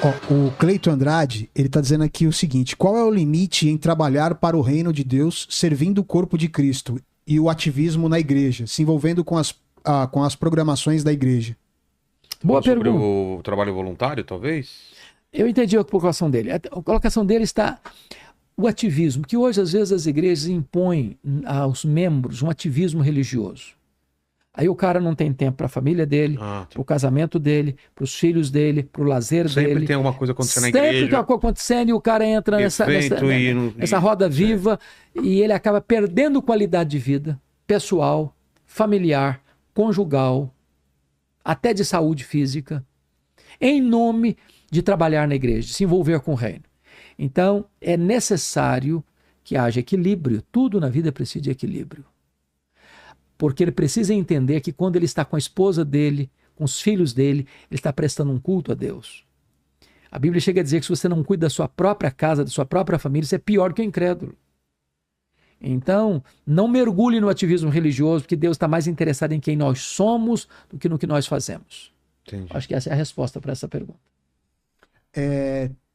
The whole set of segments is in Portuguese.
Ó, o Cleito Andrade, ele tá dizendo aqui o seguinte: qual é o limite em trabalhar para o reino de Deus, servindo o corpo de Cristo e o ativismo na igreja, se envolvendo com as programações da igreja? Boa Sobre pergunta. o trabalho voluntário, talvez? Eu entendi a colocação dele. A colocação dele está o ativismo, que hoje às vezes as igrejas impõem aos membros um ativismo religioso. Aí o cara não tem tempo para a família dele, para o casamento dele, para os filhos dele, para o lazer dele. Sempre tem alguma coisa acontecendo na igreja. Sempre tem alguma coisa acontecendo e o cara entra nessa roda viva e ele acaba perdendo qualidade de vida pessoal, familiar, conjugal, até de saúde física, em nome de trabalhar na igreja, de se envolver com o reino. Então, é necessário que haja equilíbrio. Tudo na vida precisa de equilíbrio. Porque ele precisa entender que quando ele está com a esposa dele, com os filhos dele, ele está prestando um culto a Deus. A Bíblia chega a dizer que se você não cuida da sua própria casa, da sua própria família, você é pior que o incrédulo. Então, não mergulhe no ativismo religioso, porque Deus está mais interessado em quem nós somos do que no que nós fazemos. Entendi. Acho que essa é a resposta para essa pergunta.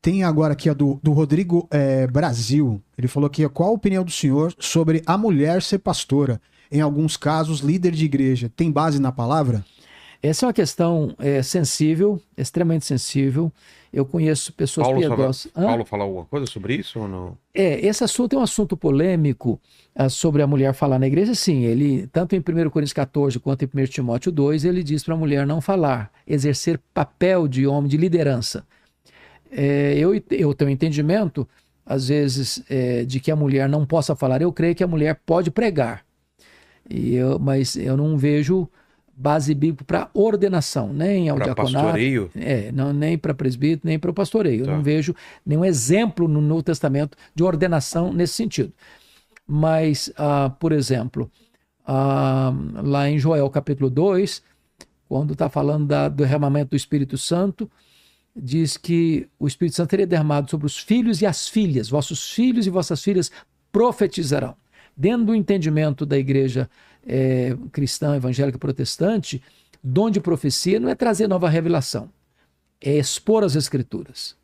Tem agora aqui a do Rodrigo Brasil. Ele falou aqui: qual a opinião do senhor sobre a mulher ser pastora? Em alguns casos, líder de igreja. Tem base na palavra? Essa é uma questão sensível, extremamente sensível. Eu conheço pessoas piedosas. Paulo falou alguma coisa sobre isso ou não? Esse assunto é um assunto polêmico sobre a mulher falar na igreja. Sim, ele, tanto em 1 Coríntios 14 quanto em 1 Timóteo 2, ele diz para a mulher não falar, exercer papel de homem, de liderança. Eu tenho entendimento, às vezes, de que a mulher não possa falar. Eu creio que a mulher pode pregar, mas eu não vejo base bíblica para ordenação, nem ao diaconato, pastoreio? Nem para presbítero, nem para o pastoreio. Tá. Eu não vejo nenhum exemplo no Novo Testamento de ordenação nesse sentido. Mas, por exemplo, lá em Joel capítulo 2, quando está falando do derramamento do Espírito Santo, diz que o Espírito Santo seria derramado sobre os filhos e as filhas. Vossos filhos e vossas filhas profetizarão. Dentro do entendimento da igreja cristã, evangélica, protestante, dom de profecia não é trazer nova revelação, é expor as Escrituras.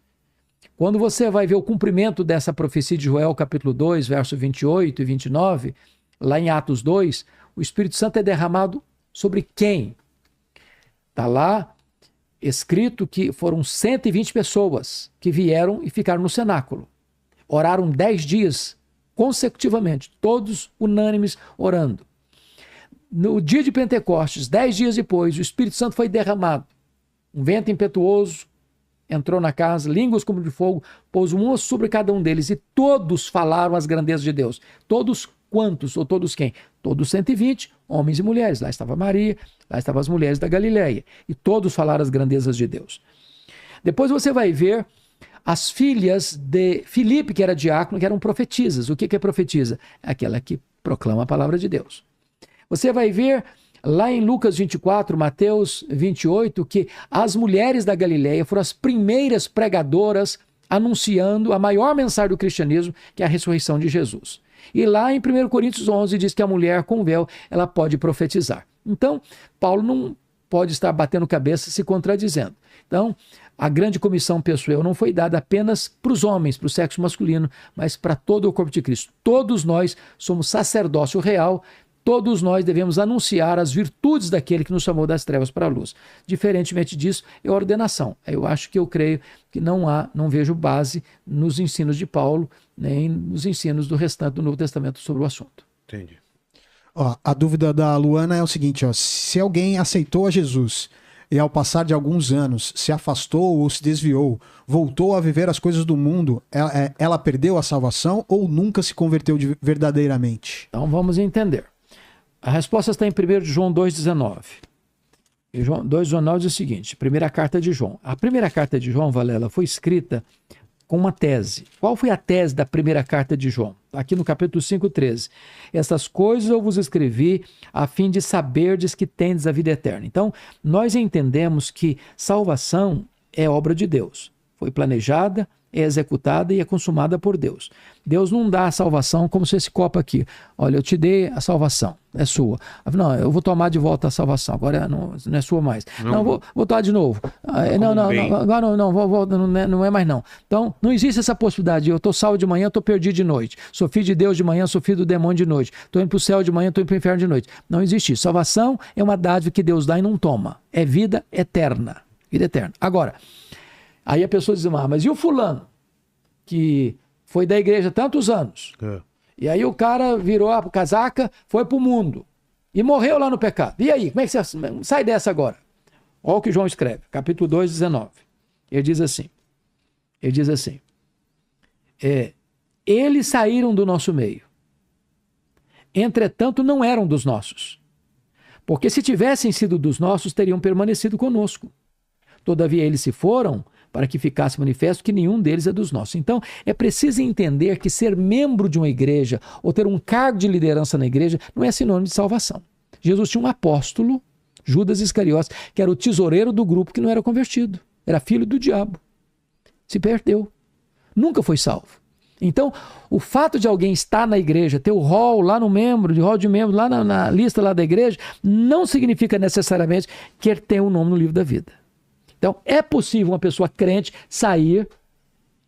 Quando você vai ver o cumprimento dessa profecia de Joel, capítulo 2, verso 28 e 29, lá em Atos 2, o Espírito Santo é derramado sobre quem? Está lá escrito que foram 120 pessoas que vieram e ficaram no cenáculo. Oraram 10 dias consecutivamente, todos unânimes orando. No dia de Pentecostes, 10 dias depois, o Espírito Santo foi derramado. Um vento impetuoso entrou na casa, línguas como de fogo, pôs uma sobre cada um deles, e todos falaram as grandezas de Deus. Todos quantos, ou todos quem? Todos 120, homens e mulheres. Lá estava Maria, lá estavam as mulheres da Galileia, e todos falaram as grandezas de Deus. Depois você vai ver as filhas de Filipe, que era diácono, que eram profetisas. O que é profetisa? É aquela que proclama a palavra de Deus. Você vai ver lá em Lucas 24, Mateus 28, que as mulheres da Galileia foram as primeiras pregadoras anunciando a maior mensagem do cristianismo, que é a ressurreição de Jesus. E lá em 1 Coríntios 11 diz que a mulher com véu, ela pode profetizar. Então, Paulo não pode estar batendo cabeça se contradizendo. Então, a grande comissão, penso eu, não foi dada apenas para os homens, para o sexo masculino, mas para todo o corpo de Cristo. Todos nós somos sacerdócio real. Todos nós devemos anunciar as virtudes daquele que nos chamou das trevas para a luz. Diferentemente disso, é ordenação. Eu creio que não vejo base nos ensinos de Paulo, nem nos ensinos do restante do Novo Testamento sobre o assunto. Entendi. A dúvida da Luana é o seguinte: se alguém aceitou a Jesus e ao passar de alguns anos se afastou ou se desviou, voltou a viver as coisas do mundo, ela perdeu a salvação ou nunca se converteu verdadeiramente? Então vamos entender. A resposta está em 1 João 2,19. 2,19 diz o seguinte: primeira carta de João. A primeira carta de João, Valela, foi escrita com uma tese. Qual foi a tese da primeira carta de João? Aqui no capítulo 5,13. Essas coisas eu vos escrevi a fim de saberdes que tendes a vida eterna. Então, nós entendemos que salvação é obra de Deus. Foi planejada, é executada e é consumada por Deus. Deus não dá a salvação como se esse copo aqui. Olha, eu te dei a salvação, é sua. Não, eu vou tomar de volta a salvação, agora não é sua mais. Não, vou tomar de novo. Agora não é mais não. Então, não existe essa possibilidade. Eu estou salvo de manhã, estou perdido de noite. Sou filho de Deus de manhã, sou filho do demônio de noite. Estou indo para o céu de manhã, estou indo para o inferno de noite. Não existe isso. Salvação é uma dádiva que Deus dá e não toma. É vida eterna. Vida eterna. Agora, aí a pessoa diz, mas e o fulano que foi da igreja há tantos anos? E aí o cara virou a casaca, foi pro mundo e morreu lá no pecado. E aí, como é que você sai dessa agora? Olha o que João escreve, capítulo 2, 19. Ele diz assim, eles saíram do nosso meio, entretanto não eram dos nossos, porque se tivessem sido dos nossos, teriam permanecido conosco. Todavia eles se foram para que ficasse manifesto que nenhum deles é dos nossos. Então, é preciso entender que ser membro de uma igreja ou ter um cargo de liderança na igreja não é sinônimo de salvação. Jesus tinha um apóstolo, Judas Iscariotes, que era o tesoureiro do grupo que não era convertido. Era filho do diabo. Se perdeu. Nunca foi salvo. Então, o fato de alguém estar na igreja, ter o rol lá no membro, de rol de membro, lá na lista lá da igreja, não significa necessariamente que ele tenha um nome no livro da vida. Então, é possível uma pessoa crente sair,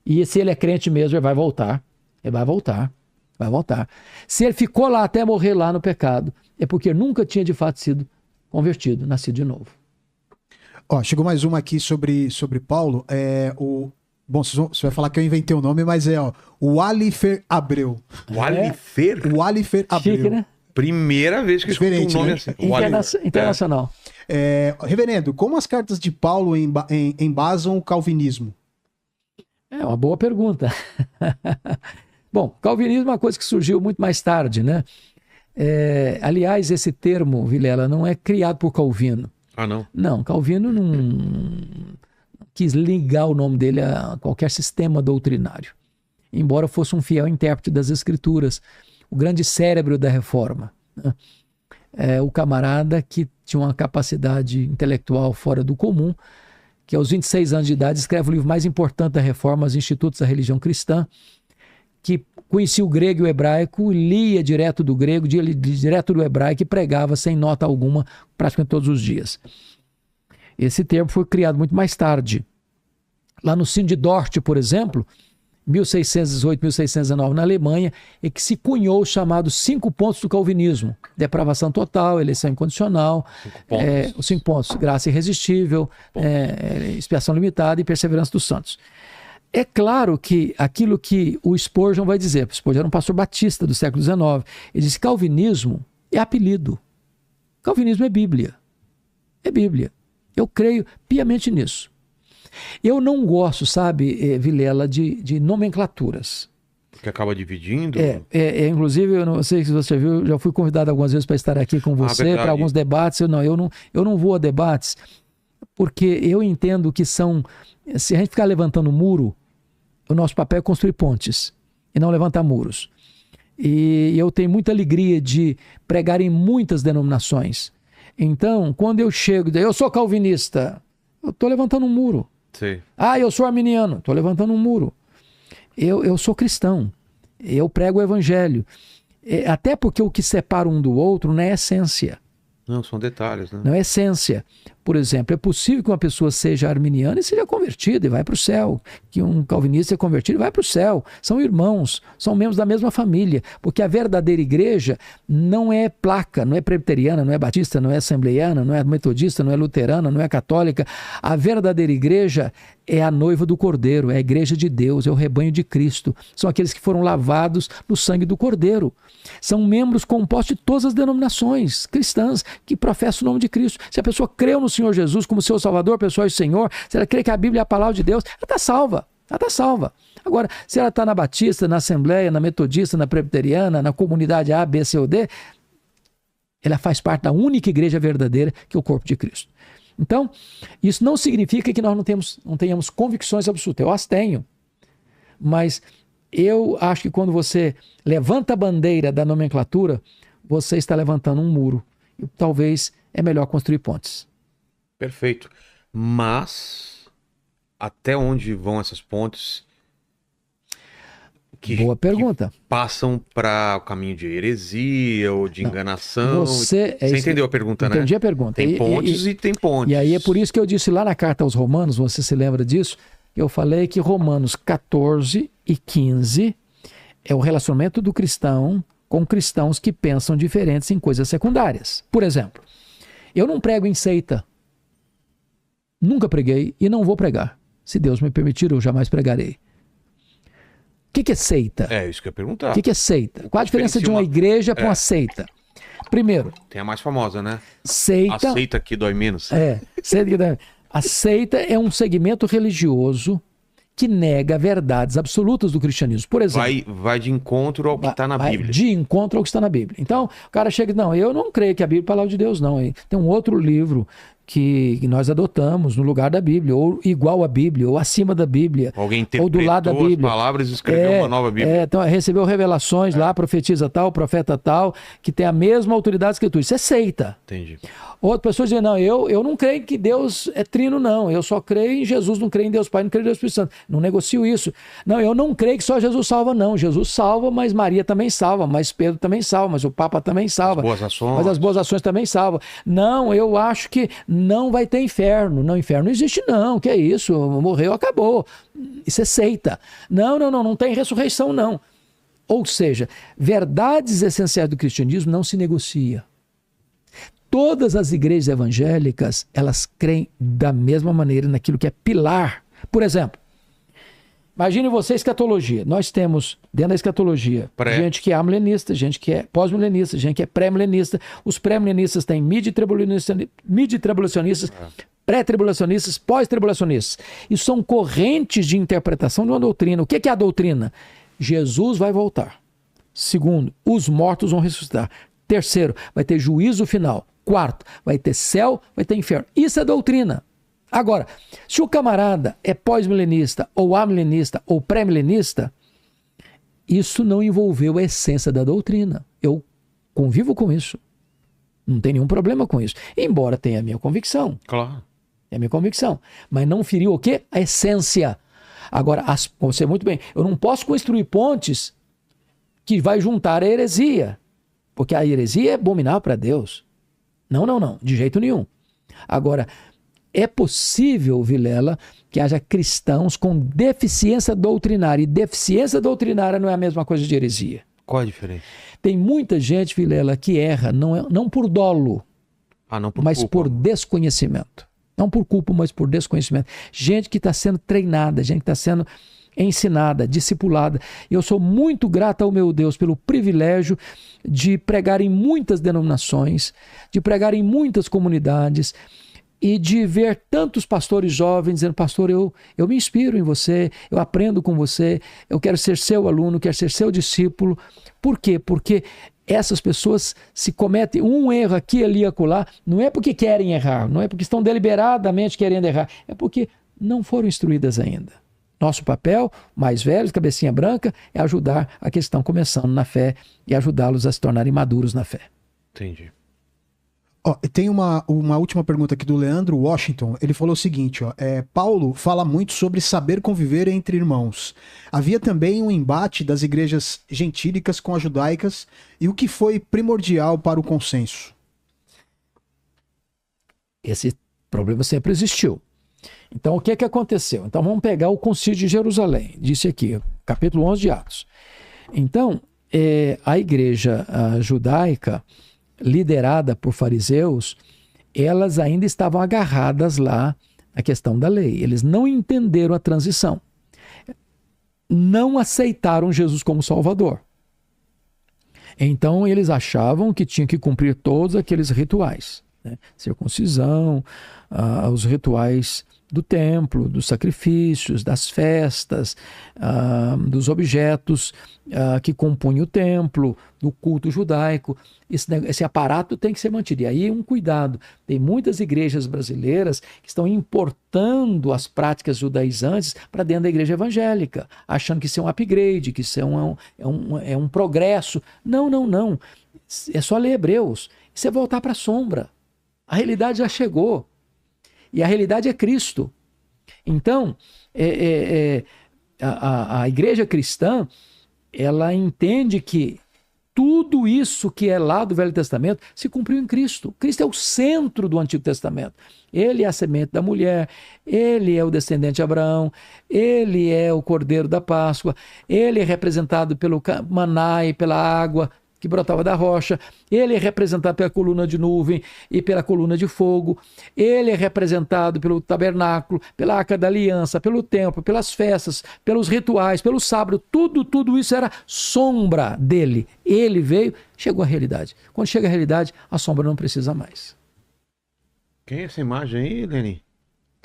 e se ele é crente mesmo, ele vai voltar. Ele vai voltar. Vai voltar. Se ele ficou lá até morrer lá no pecado, é porque nunca tinha de fato sido convertido, nascido de novo. Ó, chegou mais uma aqui sobre Paulo. Bom, você vai falar que eu inventei o nome, mas o Alifer Abreu. O Alifer? O Alifer Abreu. Chique, né? Primeira vez que eu escuto um nome assim. Internacional. Reverendo, como as cartas de Paulo embasam o calvinismo? É uma boa pergunta. Bom, calvinismo é uma coisa que surgiu muito mais tarde, né? Aliás, esse termo, Vilela, não é criado por Calvino. Ah, não? Não, Calvino não quis ligar o nome dele a qualquer sistema doutrinário. Embora fosse um fiel intérprete das Escrituras, o grande cérebro da Reforma, né? O camarada que tinha uma capacidade intelectual fora do comum, que aos 26 anos de idade escreve o livro mais importante da Reforma, Os Institutos da Religião Cristã, que conhecia o grego e o hebraico, lia direto do grego, direto do hebraico e pregava sem nota alguma praticamente todos os dias. Esse termo foi criado muito mais tarde. Lá no Sino de Dort, por exemplo, 1618, 1619, na Alemanha, é que se cunhou os chamados 5 pontos do calvinismo. Depravação total, eleição incondicional, os 5 pontos, graça irresistível, expiação limitada e perseverança dos santos. É claro que aquilo que o Spurgeon vai dizer, o Spurgeon era um pastor batista do século XIX, ele disse que calvinismo é apelido. Calvinismo é Bíblia. É Bíblia. Eu creio piamente nisso. Eu não gosto, sabe, Vilela, de nomenclaturas. Porque acaba dividindo? Inclusive, eu não sei se você viu, já fui convidado algumas vezes para estar aqui com você, para alguns debates. Eu não vou a debates, porque eu entendo que se a gente ficar levantando muro, o nosso papel é construir pontes e não levantar muros. E eu tenho muita alegria de pregar em muitas denominações. Então, quando eu chego, eu sou calvinista, eu estou levantando um muro. Sim. Eu sou arminiano, estou levantando um muro. Eu sou cristão, eu prego o evangelho. Até porque o que separa um do outro não é essência. Não, são detalhes, né? Não é essência. Por exemplo, é possível que uma pessoa seja arminiana e seja convertida e vai para o céu. Que um calvinista seja convertido e vai para o céu. São irmãos, são membros da mesma família. Porque a verdadeira igreja não é placa, não é presbiteriana, não é batista, não é assembleiana, não é metodista, não é luterana, não é católica. A verdadeira igreja é a noiva do Cordeiro, é a igreja de Deus, é o rebanho de Cristo. São aqueles que foram lavados no sangue do Cordeiro. São membros compostos de todas as denominações cristãs que professam o nome de Cristo. Se a pessoa creu no Senhor Jesus como seu Salvador, pessoal e Senhor, se ela crê que a Bíblia é a palavra de Deus, ela está salva. Ela está salva. Agora, se ela está na Batista, na Assembleia, na Metodista, na Presbiteriana, na comunidade A, B, C ou D, ela faz parte da única igreja verdadeira, que é o corpo de Cristo. Então, isso não significa que nós não tenhamos convicções absolutas. Eu as tenho. Mas eu acho que quando você levanta a bandeira da nomenclatura, você está levantando um muro. E talvez é melhor construir pontes. Perfeito. Mas, até onde vão essas pontes Boa pergunta. Que passam para o caminho de heresia ou de enganação. Você entendeu a pergunta, né? Entendi a pergunta. Tem pontes e tem pontes. E aí é por isso que eu disse lá na carta aos Romanos, você se lembra disso? Eu falei que Romanos 14 e 15 é o relacionamento do cristão com cristãos que pensam diferentes em coisas secundárias. Por exemplo, eu não prego em seita. Nunca preguei e não vou pregar. Se Deus me permitir, eu jamais pregarei. O que é seita? É isso que eu ia perguntar. O que é seita? Qual a diferença de uma igreja para uma seita? Primeiro... Tem a mais famosa, né? Seita... A seita que dói menos. A seita é um segmento religioso que nega verdades absolutas do cristianismo. Por exemplo... Vai de encontro ao que está na Bíblia. De encontro ao que está na Bíblia. Então, o cara chega e diz, não, eu não creio que a Bíblia é a palavra de Deus, não. Tem um outro livro que nós adotamos no lugar da Bíblia, ou igual à Bíblia, ou acima da Bíblia, alguém ou do lado da Bíblia. As palavras e escreveu uma nova Bíblia. Então, recebeu revelações lá, profetiza tal, profeta tal, que tem a mesma autoridade da Escritura. Isso é seita. Entendi. Outra pessoa diz, não, eu não creio que Deus é trino, não. Eu só creio em Jesus, não creio em Deus Pai, não creio em Deus Espírito Santo. Não negocio isso. Não, eu não creio que só Jesus salva, não. Jesus salva, mas Maria também salva, mas Pedro também salva, mas o Papa também salva. As boas ações. Mas as boas ações também salvam. Não, eu acho que não vai ter inferno. Não, inferno não existe, não. Que é isso? Morreu, acabou. Isso é seita. Não tem ressurreição, não. Ou seja, verdades essenciais do cristianismo não se negocia. Todas as igrejas evangélicas, elas creem da mesma maneira naquilo que é pilar. Por exemplo, imagine você escatologia. Nós temos, dentro da escatologia, gente que é amilenista, gente que é pós-milenista, gente que é pré-milenista. Os pré-milenistas têm midi-tribulacionistas, pré-tribulacionistas, pós-tribulacionistas. Isso são correntes de interpretação de uma doutrina. O que é a doutrina? Jesus vai voltar. Segundo, os mortos vão ressuscitar. Terceiro, vai ter juízo final. Quarto, vai ter céu, vai ter inferno. Isso é doutrina. Agora, se o camarada é pós-milenista, ou amilenista, ou pré-milenista, isso não envolveu a essência da doutrina. Eu convivo com isso. Não tem nenhum problema com isso. Embora tenha a minha convicção. Claro. É a minha convicção. Mas não feriu o quê? A essência. Agora, você muito bem, eu não posso construir pontes que vai juntar a heresia. Porque a heresia é abominável para Deus. Não, de jeito nenhum. Agora, é possível, Vilela, que haja cristãos com deficiência doutrinária. E deficiência doutrinária não é a mesma coisa de heresia. Qual a diferença? Tem muita gente, Vilela, que erra, não por dolo, mas por desconhecimento. Não por culpa, mas por desconhecimento. Gente que está sendo treinada, gente que está sendo ensinada, discipulada. E eu sou muito grato ao meu Deus pelo privilégio de pregar em muitas denominações, de pregar em muitas comunidades e de ver tantos pastores jovens dizendo, pastor, eu me inspiro em você, eu aprendo com você, eu quero ser seu aluno, quero ser seu discípulo. Por quê? Porque essas pessoas se cometem um erro aqui, ali e acolá, não é porque querem errar, não é porque estão deliberadamente querendo errar, é porque não foram instruídas ainda. Nosso papel, mais velhos, cabecinha branca, é ajudar a que estão começando na fé e ajudá-los a se tornarem maduros na fé. Entendi. Tem uma última pergunta aqui do Leandro Washington. Ele falou o seguinte, Paulo fala muito sobre saber conviver entre irmãos. Havia também um embate das igrejas gentílicas com as judaicas e o que foi primordial para o consenso? Esse problema sempre existiu. Então, o que aconteceu? Então, vamos pegar o Concílio de Jerusalém. Disse aqui, capítulo 11 de Atos. Então, a igreja judaica, liderada por fariseus, elas ainda estavam agarradas lá na questão da lei. Eles não entenderam a transição. Não aceitaram Jesus como Salvador. Então, eles achavam que tinham que cumprir todos aqueles rituais. Né? Circuncisão, os rituais do templo, dos sacrifícios, das festas, dos objetos que compunham o templo, do culto judaico. Esse aparato tem que ser mantido. E aí um cuidado. Tem muitas igrejas brasileiras que estão importando as práticas judaizantes para dentro da igreja evangélica, achando que isso é um upgrade, que isso é um progresso. Não. É só ler Hebreus. Isso é voltar para a sombra. A realidade já chegou. E a realidade é Cristo. Então, a igreja cristã, ela entende que tudo isso que é lá do Velho Testamento se cumpriu em Cristo. Cristo é o centro do Antigo Testamento. Ele é a semente da mulher, ele é o descendente de Abraão, ele é o cordeiro da Páscoa, ele é representado pelo maná e pela água que brotava da rocha, ele é representado pela coluna de nuvem e pela coluna de fogo, ele é representado pelo tabernáculo, pela arca da aliança, pelo templo, pelas festas, pelos rituais, pelo sábado, tudo isso era sombra dele. Ele veio, chegou à realidade. Quando chega à realidade, a sombra não precisa mais. Quem é essa imagem aí, Leni?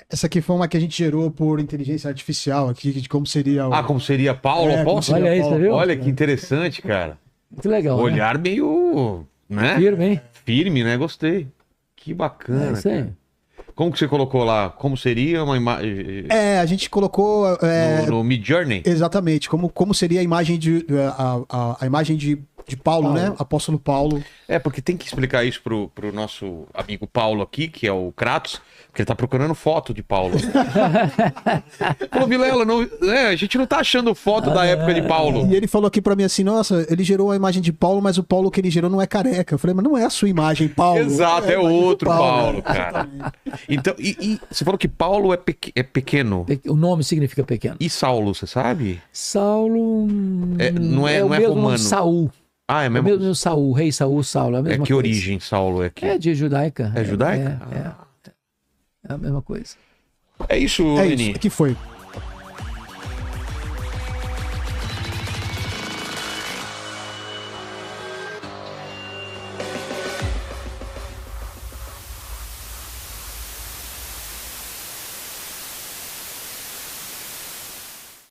Essa aqui foi uma que a gente gerou por inteligência artificial aqui, de como seria o... Ah, como seria Paulo como Apóstolo? seria Olha aí, Paulo você viu? Olha que interessante, cara. Muito legal, né? Olhar meio, né? Firme, hein? Firme, né? Gostei. Que bacana. É isso aí. Cara. Como que você colocou lá? Como seria uma imagem A gente colocou... no Midjourney? Exatamente, como seria a imagem a imagem de Paulo, Paulo. né? Apóstolo Paulo. Porque tem que explicar isso pro nosso amigo Paulo aqui, que é o Kratos, porque ele tá procurando foto de Paulo. Falou, Vilela, não, a gente não tá achando foto da época de Paulo. E ele falou aqui pra mim assim, nossa, ele gerou a imagem de Paulo, mas o Paulo que ele gerou não é careca. Eu falei, mas não é a sua imagem, Paulo. Exato, a é imagem do outro Paulo, né? cara. Então, e você falou que Paulo é pequeno. O nome significa pequeno. E Saulo, você sabe? Saulo não é o mesmo nome romano. de Saul. Ah, é É o mesmo? mesmo Saul, rei Saul, Saulo. É a É mesma que coisa. origem Saulo é aqui? É de judaica. É judaica? É a mesma coisa. É isso, É Leni. isso, que foi.